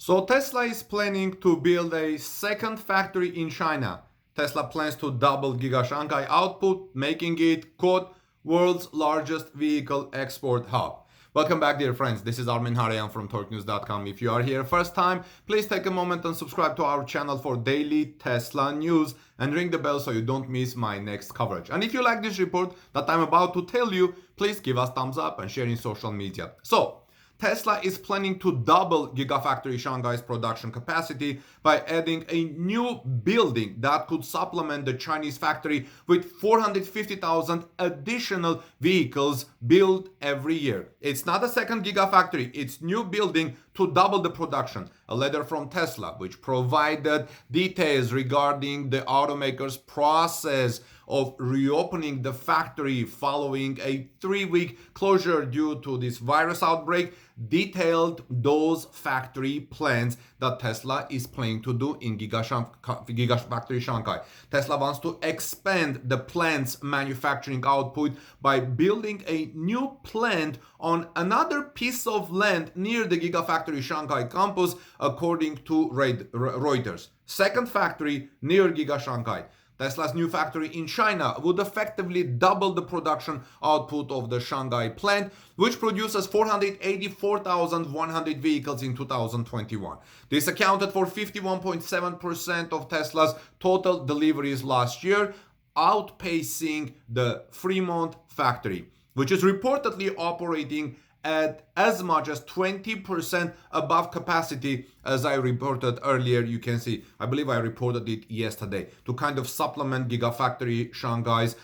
So Tesla is planning to build a second factory in China. Tesla plans to double Giga Shanghai output, making it, quote, world's largest vehicle export hub. Welcome back, dear friends. This is Armin Harayan from TorqueNews.com. If you are here first time, please take a moment and subscribe to our channel for daily Tesla news and ring the bell so you don't miss my next coverage. And if you like this report that I'm about to tell you, please give us thumbs up and share in social media. So, Tesla is planning to double Gigafactory Shanghai's production capacity by adding a new building that could supplement the Chinese factory with 450,000 additional vehicles built every year. It's not a second Gigafactory, it's new building to double the production. A letter from Tesla, which provided details regarding the automaker's process of reopening the factory following a 3-week closure due to this virus outbreak, detailed those factory plans that Tesla is planning to do in Gigafactory Shanghai. Tesla wants to expand the plant's manufacturing output by building a new plant on another piece of land near the Gigafactory Shanghai campus, according to Reuters. Second factory near Giga Shanghai. Tesla's new factory in China would effectively double the production output of the Shanghai plant, which produces 484,100 vehicles in 2021. This accounted for 51.7% of Tesla's total deliveries last year, outpacing the Fremont factory, which is reportedly operating at as much as 20% above capacity, as I reported earlier. You can see, I believe I reported it yesterday, to kind of supplement Gigafactory Shanghai's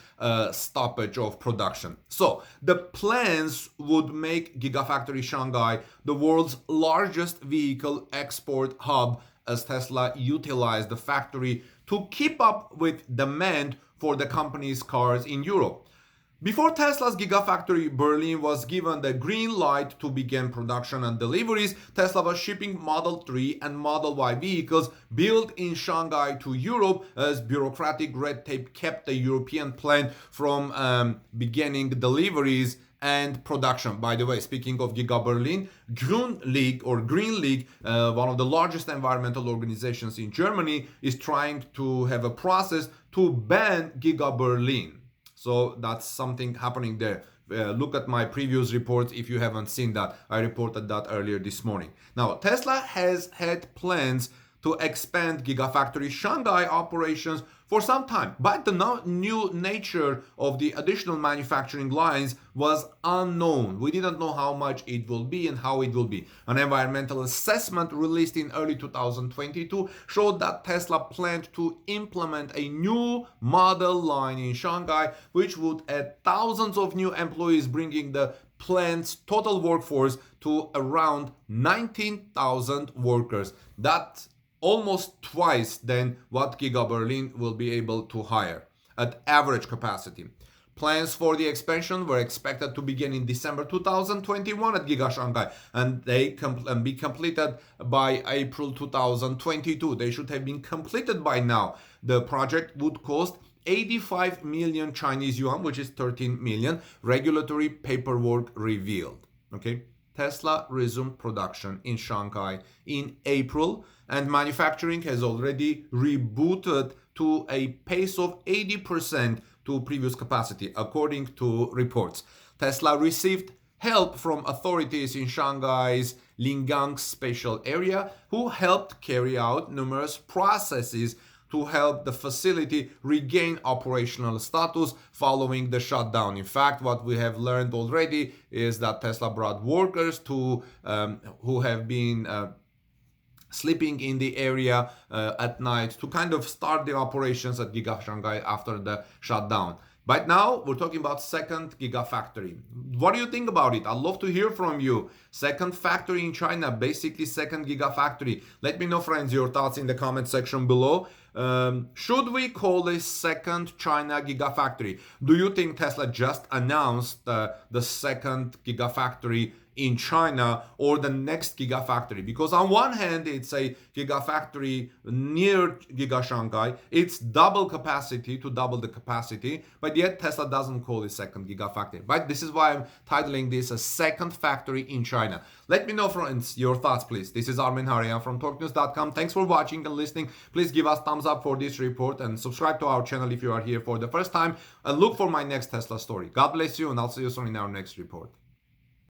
stoppage of production. So the plans would make Gigafactory Shanghai the world's largest vehicle export hub, as Tesla utilized the factory to keep up with demand for the company's cars in Europe. Before Tesla's Gigafactory Berlin was given the green light to begin production and deliveries, Tesla was shipping Model 3 and Model Y vehicles built in Shanghai to Europe, as bureaucratic red tape kept the European plant from beginning deliveries and production. By the way, speaking of Giga Berlin, Green League, one of the largest environmental organizations in Germany, is trying to have a process to ban Giga Berlin. So that's something happening there. Look at my previous reports if you haven't seen that. I reported that earlier this morning. Now, Tesla has had plans to expand Gigafactory Shanghai operations for some time, but the new nature of the additional manufacturing lines was unknown. We didn't know how much it will be and how it will be. An environmental assessment released in early 2022 showed that Tesla planned to implement a new model line in Shanghai, which would add thousands of new employees, bringing the plant's total workforce to around 19,000 workers. That's almost twice than what Giga Berlin will be able to hire at average capacity. Plans for the expansion were expected to begin in December 2021 at Giga Shanghai, and they be completed by April 2022. They should have been completed by now. The project would cost 85 million Chinese yuan, which is 13 million, regulatory paperwork revealed. Okay. Tesla resumed production in Shanghai in April, and manufacturing has already rebooted to a pace of 80% to previous capacity, according to reports. Tesla received help from authorities in Shanghai's Lingang Spatial Area, who helped carry out numerous processes to help the facility regain operational status following the shutdown. In fact, what we have learned already is that Tesla brought workers who have been sleeping in the area at night to kind of start the operations at Giga Shanghai after the shutdown. Right now, we're talking about second Gigafactory. What do you think about it? I'd love to hear from you. Second factory in China, basically second Gigafactory. Let me know, friends, your thoughts in the comment section below. Should we call this second China Gigafactory? Do you think Tesla just announced the second Gigafactory in China or the next Gigafactory. Because on one hand, it's a Gigafactory near Giga Shanghai. It's double capacity to double the capacity, but yet Tesla doesn't call it second Gigafactory. But this is why I'm titling this a second factory in China. Let me know, friends, your thoughts, please. This is Armin Harian from TalkNews.com. Thanks for watching and listening. Please give us thumbs up for this report and subscribe to our channel if you are here for the first time. And look for my next Tesla story. God bless you, and I'll see you soon in our next report.